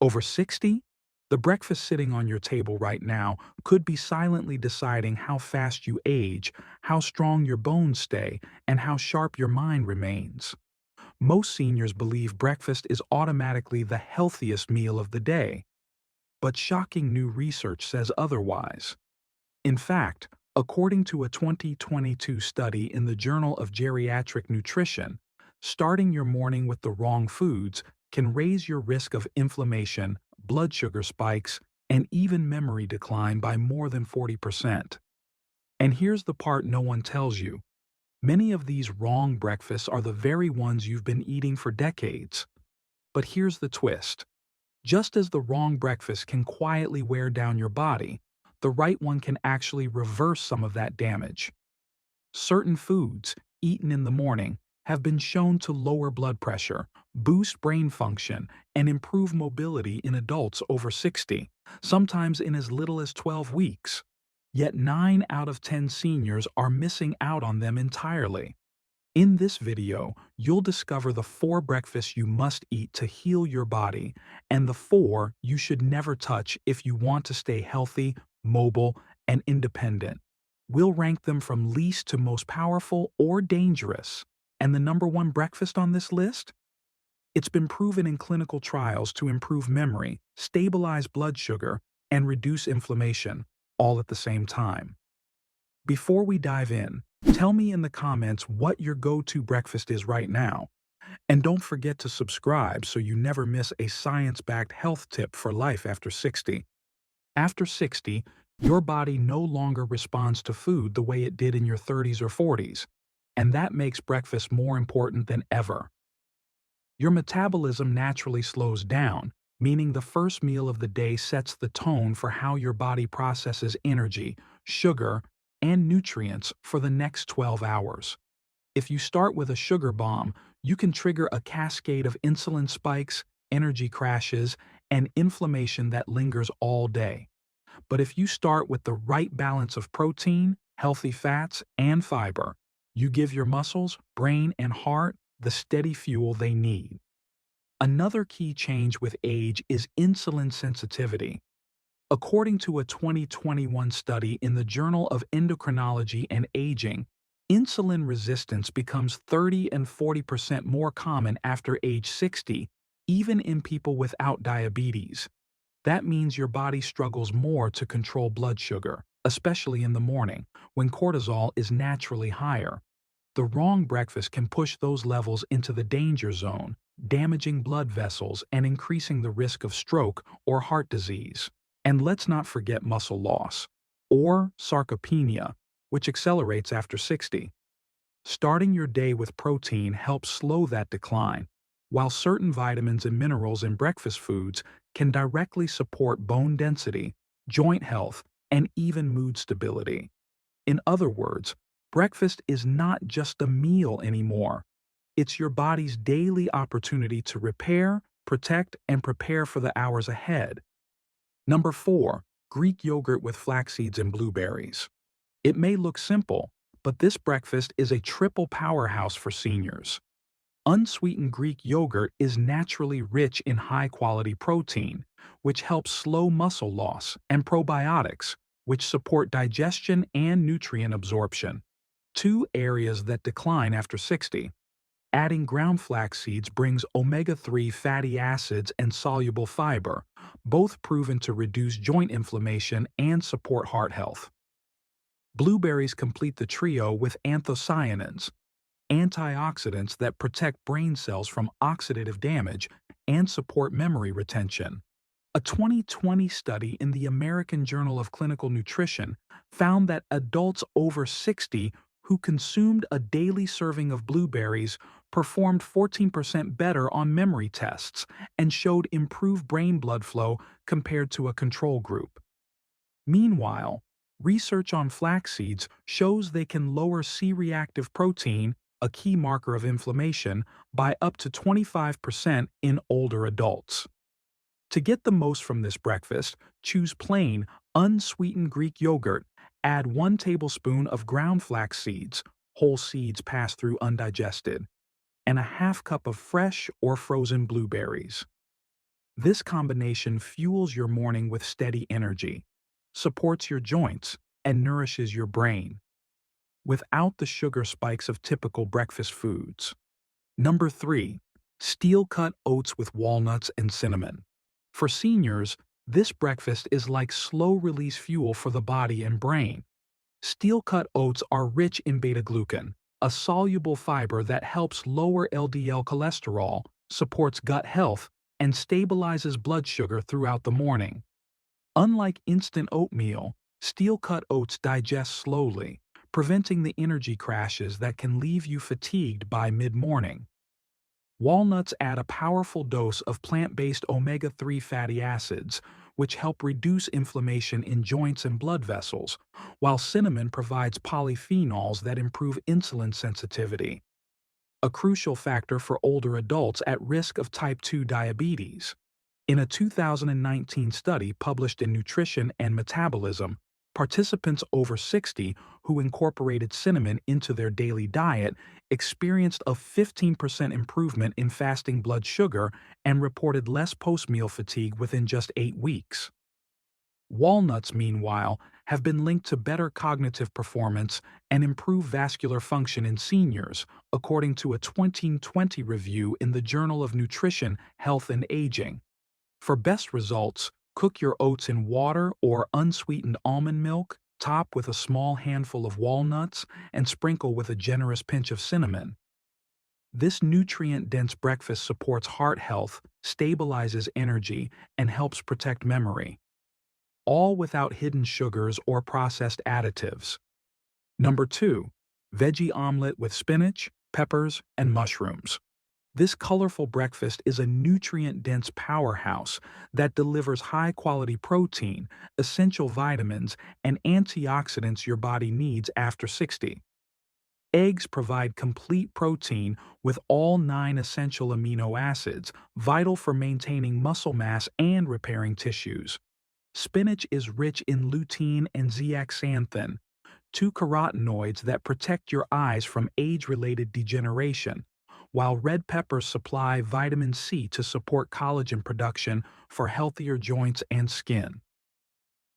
Over 60? The breakfast sitting on your table right now could be silently deciding how fast you age, how strong your bones stay, and how sharp your mind remains. Most seniors believe breakfast is automatically the healthiest meal of the day, but shocking new research says otherwise. In fact, according to a 2022 study in the Journal of Geriatric Nutrition, starting your morning with the wrong foods can raise your risk of inflammation, blood sugar spikes, and even memory decline by more than 40%. And here's the part no one tells you. Many of these wrong breakfasts are the very ones you've been eating for decades. But here's the twist. Just as the wrong breakfast can quietly wear down your body, the right one can actually reverse some of that damage. Certain foods, eaten in the morning, have been shown to lower blood pressure, boost brain function, and improve mobility in adults over 60, sometimes in as little as 12 weeks. Yet 9 out of 10 seniors are missing out on them entirely. In this video, you'll discover the 4 breakfasts you must eat to heal your body and the 4 you should never touch if you want to stay healthy, mobile, and independent. We'll rank them from least to most powerful or dangerous. And the number 1 breakfast on this list? It's been proven in clinical trials to improve memory, stabilize blood sugar, and reduce inflammation, all at the same time. Before we dive in, tell me in the comments what your go-to breakfast is right now. And don't forget to subscribe so you never miss a science-backed health tip for life after 60. After 60, your body no longer responds to food the way it did in your 30s or 40s, and that makes breakfast more important than ever. Your metabolism naturally slows down, meaning the first meal of the day sets the tone for how your body processes energy, sugar, and nutrients for the next 12 hours. If you start with a sugar bomb, you can trigger a cascade of insulin spikes, energy crashes, and inflammation that lingers all day. But if you start with the right balance of protein, healthy fats, and fiber, you give your muscles, brain, and heart the steady fuel they need. Another key change with age is insulin sensitivity. According to a 2021 study in the Journal of Endocrinology and Aging, insulin resistance becomes 30 and 40% more common after age 60, even in people without diabetes. That means your body struggles more to control blood sugar, especially in the morning, when cortisol is naturally higher. The wrong breakfast can push those levels into the danger zone, damaging blood vessels and increasing the risk of stroke or heart disease. And let's not forget muscle loss, or sarcopenia, which accelerates after 60. Starting your day with protein helps slow that decline, while certain vitamins and minerals in breakfast foods can directly support bone density, joint health, and even mood stability. In other words, breakfast is not just a meal anymore. It's your body's daily opportunity to repair, protect, and prepare for the hours ahead. Number 4. Greek yogurt with flax seeds and blueberries. It may look simple, but this breakfast is a triple powerhouse for seniors. Unsweetened Greek yogurt is naturally rich in high-quality protein, which helps slow muscle loss, and probiotics, which support digestion and nutrient absorption, 2 areas that decline after 60. Adding ground flax seeds brings omega-3 fatty acids and soluble fiber, both proven to reduce joint inflammation and support heart health. Blueberries complete the trio with anthocyanins, antioxidants that protect brain cells from oxidative damage and support memory retention. A 2020 study in the American Journal of Clinical Nutrition found that adults over 60 who consumed a daily serving of blueberries performed 14% better on memory tests and showed improved brain blood flow compared to a control group. Meanwhile, research on flax seeds shows they can lower C-reactive protein, a key marker of inflammation, by up to 25% in older adults. To get the most from this breakfast, choose plain, unsweetened Greek yogurt, add 1 tablespoon of ground flax seeds, whole seeds pass through undigested, and a half cup of fresh or frozen blueberries. This combination fuels your morning with steady energy, supports your joints, and nourishes your brain, without the sugar spikes of typical breakfast foods. Number 3. Steel-cut oats with walnuts and cinnamon. For seniors, this breakfast is like slow-release fuel for the body and brain. Steel-cut oats are rich in beta-glucan, a soluble fiber that helps lower LDL cholesterol, supports gut health, and stabilizes blood sugar throughout the morning. Unlike instant oatmeal, steel-cut oats digest slowly, preventing the energy crashes that can leave you fatigued by mid-morning. Walnuts add a powerful dose of plant-based omega-3 fatty acids, which help reduce inflammation in joints and blood vessels, while cinnamon provides polyphenols that improve insulin sensitivity, a crucial factor for older adults at risk of type 2 diabetes. In a 2019 study published in Nutrition and Metabolism, participants over 60 who incorporated cinnamon into their daily diet experienced a 15% improvement in fasting blood sugar and reported less post-meal fatigue within just 8 weeks. Walnuts, meanwhile, have been linked to better cognitive performance and improved vascular function in seniors, according to a 2020 review in the Journal of Nutrition, Health and Aging. For best results, cook your oats in water or unsweetened almond milk, top with a small handful of walnuts, and sprinkle with a generous pinch of cinnamon. This nutrient-dense breakfast supports heart health, stabilizes energy, and helps protect memory, all without hidden sugars or processed additives. Number 2. Veggie omelet with spinach, peppers, and mushrooms. This colorful breakfast is a nutrient-dense powerhouse that delivers high-quality protein, essential vitamins, and antioxidants your body needs after 60. Eggs provide complete protein with all 9 essential amino acids, vital for maintaining muscle mass and repairing tissues. Spinach is rich in lutein and zeaxanthin, 2 carotenoids that protect your eyes from age-related degeneration, while red peppers supply vitamin C to support collagen production for healthier joints and skin.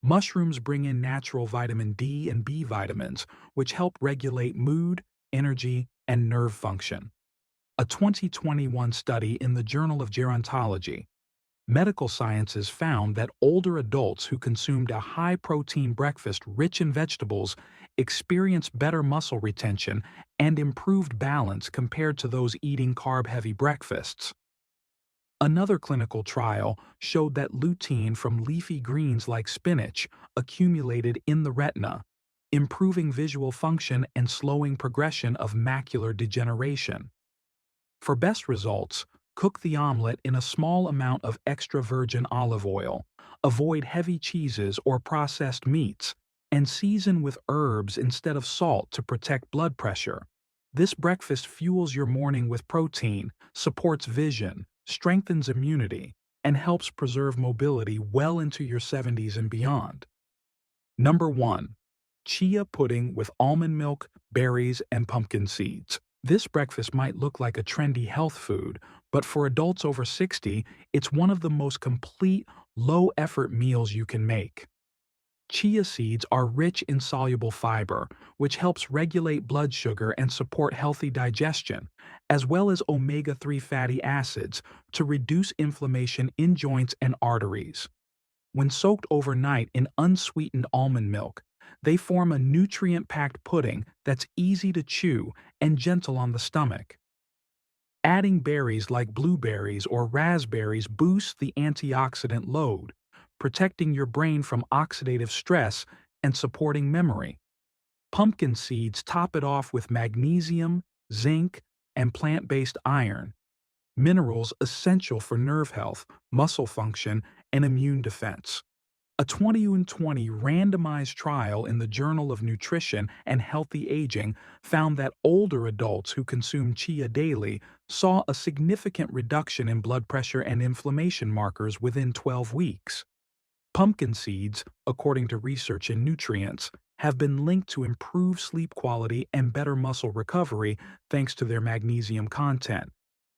Mushrooms bring in natural vitamin D and B vitamins, which help regulate mood, energy, and nerve function. A 2021 study in the Journal of Gerontology, Medical Sciences found that older adults who consumed a high-protein breakfast rich in vegetables experienced better muscle retention and improved balance compared to those eating carb-heavy breakfasts. Another clinical trial showed that lutein from leafy greens like spinach accumulated in the retina, improving visual function and slowing progression of macular degeneration. For best results, cook the omelet in a small amount of extra virgin olive oil, avoid heavy cheeses or processed meats, and season with herbs instead of salt to protect blood pressure. This breakfast fuels your morning with protein, supports vision, strengthens immunity, and helps preserve mobility well into your 70s and beyond. Number 1. Chia pudding with almond milk, berries, and pumpkin seeds. This breakfast might look like a trendy health food, but for adults over 60, it's one of the most complete, low-effort meals you can make. Chia seeds are rich in soluble fiber, which helps regulate blood sugar and support healthy digestion, as well as omega-3 fatty acids to reduce inflammation in joints and arteries. When soaked overnight in unsweetened almond milk, they form a nutrient-packed pudding that's easy to chew and gentle on the stomach. Adding berries like blueberries or raspberries boosts the antioxidant load, protecting your brain from oxidative stress and supporting memory. Pumpkin seeds top it off with magnesium, zinc, and plant-based iron, minerals essential for nerve health, muscle function, and immune defense. A 2020 randomized trial in the Journal of Nutrition and Healthy Aging found that older adults who consumed chia daily saw a significant reduction in blood pressure and inflammation markers within 12 weeks. Pumpkin seeds, according to research in Nutrients, have been linked to improved sleep quality and better muscle recovery thanks to their magnesium content.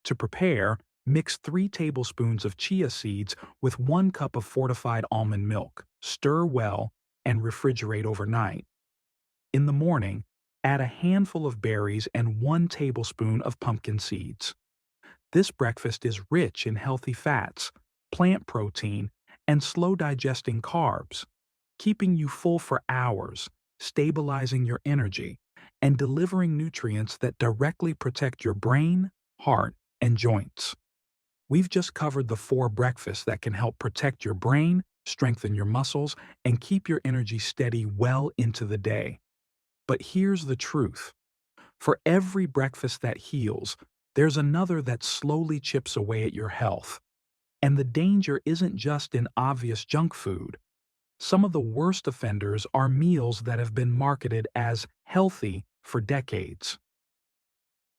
To prepare, Mix 3 tablespoons of chia seeds with 1 cup of fortified almond milk. Stir well and refrigerate overnight. In the morning, add a handful of berries and 1 tablespoon of pumpkin seeds. This breakfast is rich in healthy fats, plant protein, and slow-digesting carbs, keeping you full for hours, stabilizing your energy, and delivering nutrients that directly protect your brain, heart, and joints. We've just covered the 4 breakfasts that can help protect your brain, strengthen your muscles, and keep your energy steady well into the day. But here's the truth. For every breakfast that heals, there's another that slowly chips away at your health. And the danger isn't just in obvious junk food. Some of the worst offenders are meals that have been marketed as healthy for decades.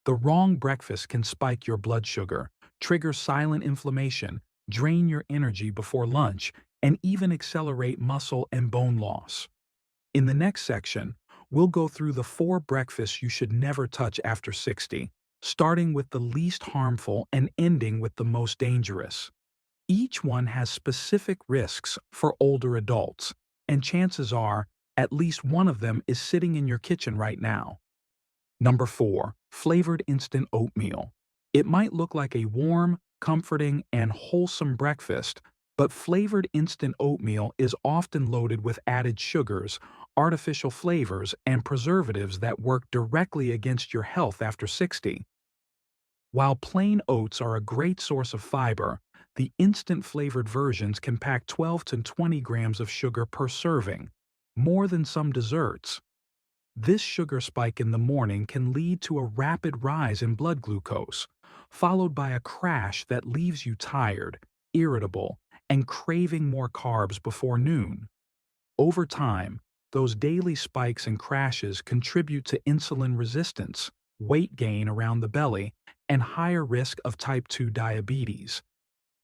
The wrong breakfast can spike your blood sugar, trigger silent inflammation, drain your energy before lunch, and even accelerate muscle and bone loss. In the next section, we'll go through the 4 breakfasts you should never touch after 60, starting with the least harmful and ending with the most dangerous. Each one has specific risks for older adults, and chances are at least one of them is sitting in your kitchen right now. Number 4. Flavored instant oatmeal. It might look like a warm, comforting, and wholesome breakfast, but flavored instant oatmeal is often loaded with added sugars, artificial flavors, and preservatives that work directly against your health after 60. While plain oats are a great source of fiber, the instant flavored versions can pack 12 to 20 grams of sugar per serving, more than some desserts. This sugar spike in the morning can lead to a rapid rise in blood glucose, followed by a crash that leaves you tired, irritable, and craving more carbs before noon. Over time, those daily spikes and crashes contribute to insulin resistance, weight gain around the belly, and higher risk of type 2 diabetes.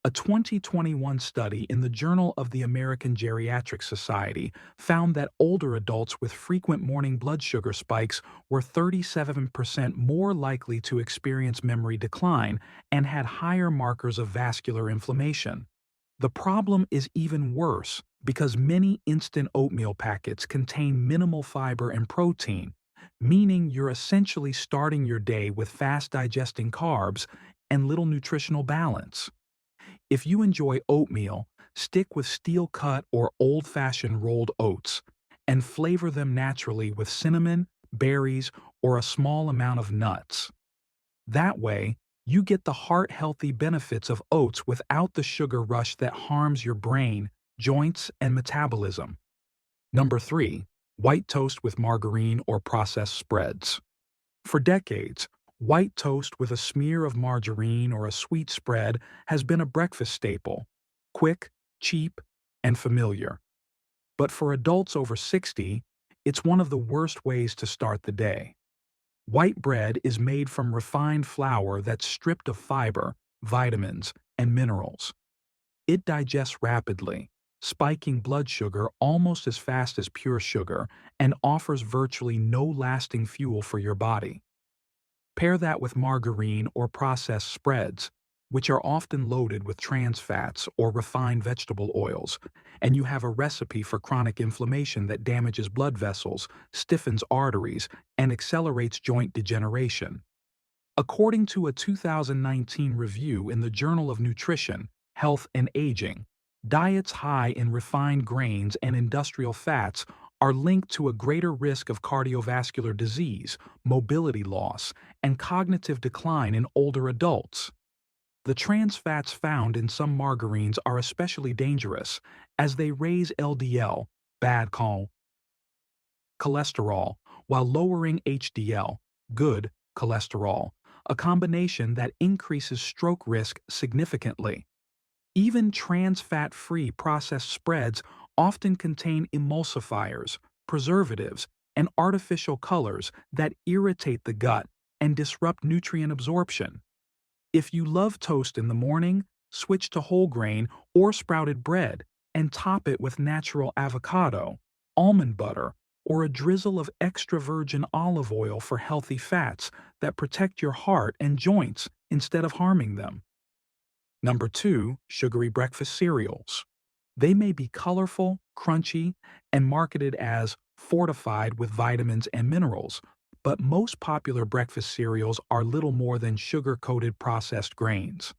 A 2021 study in the Journal of the American Geriatric Society found that older adults with frequent morning blood sugar spikes were 37% more likely to experience memory decline and had higher markers of vascular inflammation. The problem is even worse because many instant oatmeal packets contain minimal fiber and protein, meaning you're essentially starting your day with fast-digesting carbs and little nutritional balance. If you enjoy oatmeal, stick with steel-cut or old-fashioned rolled oats and flavor them naturally with cinnamon, berries, or a small amount of nuts. That way, you get the heart-healthy benefits of oats without the sugar rush that harms your brain, joints, and metabolism. Number 3. White toast with margarine or processed spreads. For decades, white toast with a smear of margarine or a sweet spread has been a breakfast staple, quick, cheap, and familiar. But for adults over 60, it's one of the worst ways to start the day. White bread is made from refined flour that's stripped of fiber, vitamins, and minerals. It digests rapidly, spiking blood sugar almost as fast as pure sugar, and offers virtually no lasting fuel for your body. Pair that with margarine or processed spreads, which are often loaded with trans fats or refined vegetable oils, and you have a recipe for chronic inflammation that damages blood vessels, stiffens arteries, and accelerates joint degeneration. According to a 2019 review in the Journal of Nutrition, Health and Aging, diets high in refined grains and industrial fats are linked to a greater risk of cardiovascular disease, mobility loss, and cognitive decline in older adults. The trans fats found in some margarines are especially dangerous as they raise LDL, bad cholesterol, while lowering HDL, good cholesterol, a combination that increases stroke risk significantly. Even trans fat-free processed spreads often contain emulsifiers, preservatives, and artificial colors that irritate the gut and disrupt nutrient absorption. If you love toast in the morning, switch to whole grain or sprouted bread and top it with natural avocado, almond butter, or a drizzle of extra virgin olive oil for healthy fats that protect your heart and joints instead of harming them. Number 2, sugary breakfast cereals. They may be colorful, crunchy, and marketed as fortified with vitamins and minerals, but most popular breakfast cereals are little more than sugar-coated processed grains.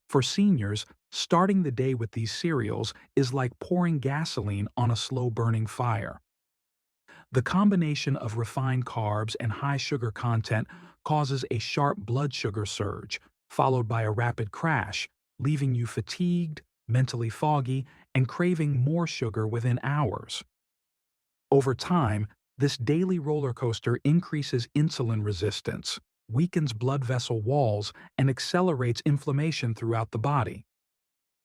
For seniors, starting the day with these cereals is like pouring gasoline on a slow-burning fire. The combination of refined carbs and high sugar content causes a sharp blood sugar surge, followed by a rapid crash, leaving you fatigued, mentally foggy, and craving more sugar within hours. Over time, this daily roller coaster increases insulin resistance, weakens blood vessel walls, and accelerates inflammation throughout the body.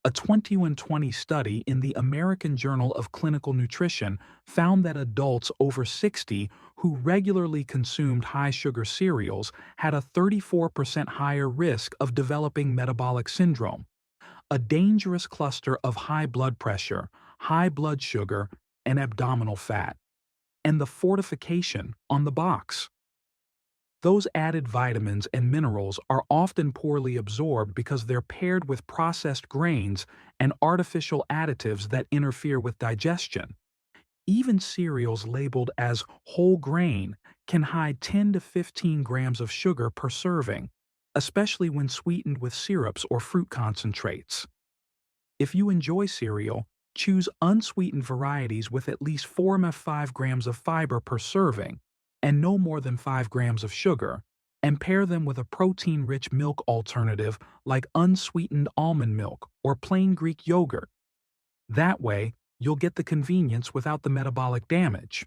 A 2020 study in the American Journal of Clinical Nutrition found that adults over 60 who regularly consumed high-sugar cereals had a 34% higher risk of developing metabolic syndrome, a dangerous cluster of high blood pressure, high blood sugar, and abdominal fat, and the fortification on the box. Those added vitamins and minerals are often poorly absorbed because they're paired with processed grains and artificial additives that interfere with digestion. Even cereals labeled as whole grain can hide 10 to 15 grams of sugar per serving, especially when sweetened with syrups or fruit concentrates. If you enjoy cereal, choose unsweetened varieties with at least 4 to 5 grams of fiber per serving and no more than 5 grams of sugar, and pair them with a protein-rich milk alternative like unsweetened almond milk or plain Greek yogurt. That way, you'll get the convenience without the metabolic damage.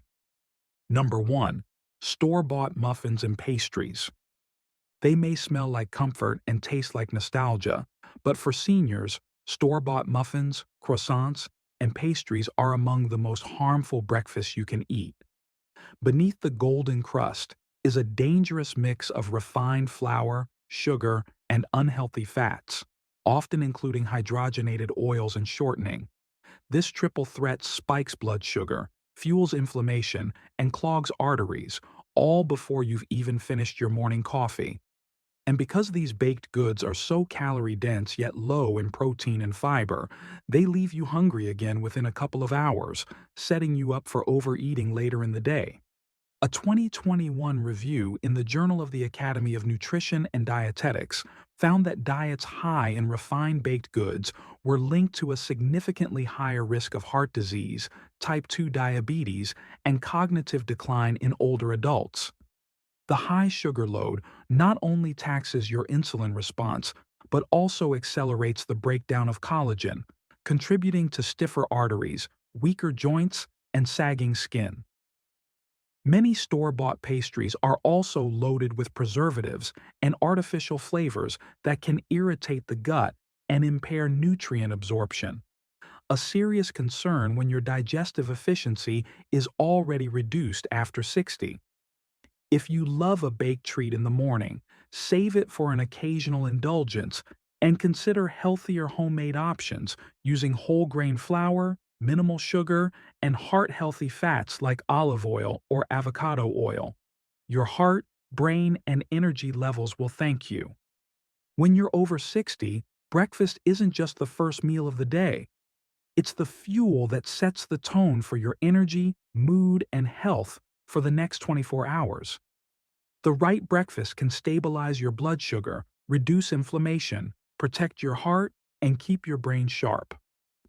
Number 1. Store-bought muffins and pastries. They may smell like comfort and taste like nostalgia, but for seniors, store-bought muffins, croissants, and pastries are among the most harmful breakfasts you can eat. Beneath the golden crust is a dangerous mix of refined flour, sugar, and unhealthy fats, often including hydrogenated oils and shortening. This triple threat spikes blood sugar, fuels inflammation, and clogs arteries, all before you've even finished your morning coffee. And because these baked goods are so calorie-dense yet low in protein and fiber, they leave you hungry again within a couple of hours, setting you up for overeating later in the day. A 2021 review in the Journal of the Academy of Nutrition and Dietetics found that diets high in refined baked goods were linked to a significantly higher risk of heart disease, type 2 diabetes, and cognitive decline in older adults. The high sugar load not only taxes your insulin response, but also accelerates the breakdown of collagen, contributing to stiffer arteries, weaker joints, and sagging skin. Many store-bought pastries are also loaded with preservatives and artificial flavors that can irritate the gut and impair nutrient absorption, a serious concern when your digestive efficiency is already reduced after 60. If you love a baked treat in the morning, save it for an occasional indulgence and consider healthier homemade options using whole grain flour, minimal sugar, and heart-healthy fats like olive oil or avocado oil. Your heart, brain, and energy levels will thank you. When you're over 60, breakfast isn't just the first meal of the day. It's the fuel that sets the tone for your energy, mood, and health for the next 24 hours. The right breakfast can stabilize your blood sugar, reduce inflammation, protect your heart, and keep your brain sharp.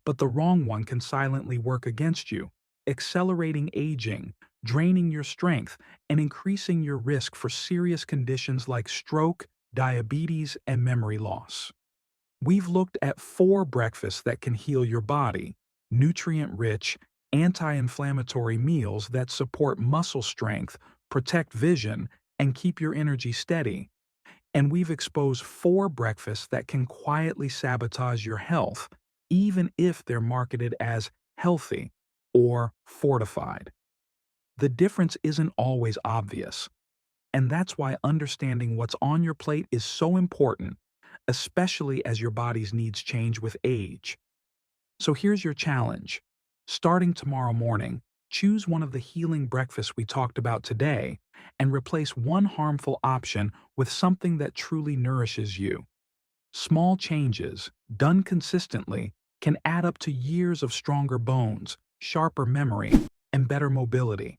But the wrong one can silently work against you, accelerating aging, draining your strength, and increasing your risk for serious conditions like stroke, diabetes, and memory loss. We've looked at 4 breakfasts that can heal your body, nutrient-rich, anti-inflammatory meals that support muscle strength, protect vision, and keep your energy steady. And we've exposed 4 breakfasts that can quietly sabotage your health, even if they're marketed as healthy or fortified. The difference isn't always obvious, and that's why understanding what's on your plate is so important, especially as your body's needs change with age. So here's your challenge. Starting tomorrow morning, choose one of the healing breakfasts we talked about today and replace one harmful option with something that truly nourishes you. Small changes, done consistently, can add up to years of stronger bones, sharper memory, and better mobility.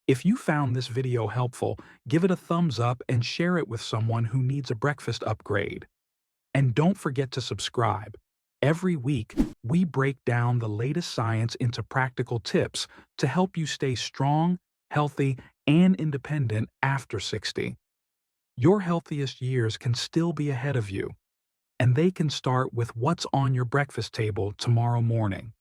If you found this video helpful, give it a thumbs up and share it with someone who needs a breakfast upgrade. And don't forget to subscribe. Every week, we break down the latest science into practical tips to help you stay strong, healthy, and independent after 60. Your healthiest years can still be ahead of you, and they can start with what's on your breakfast table tomorrow morning.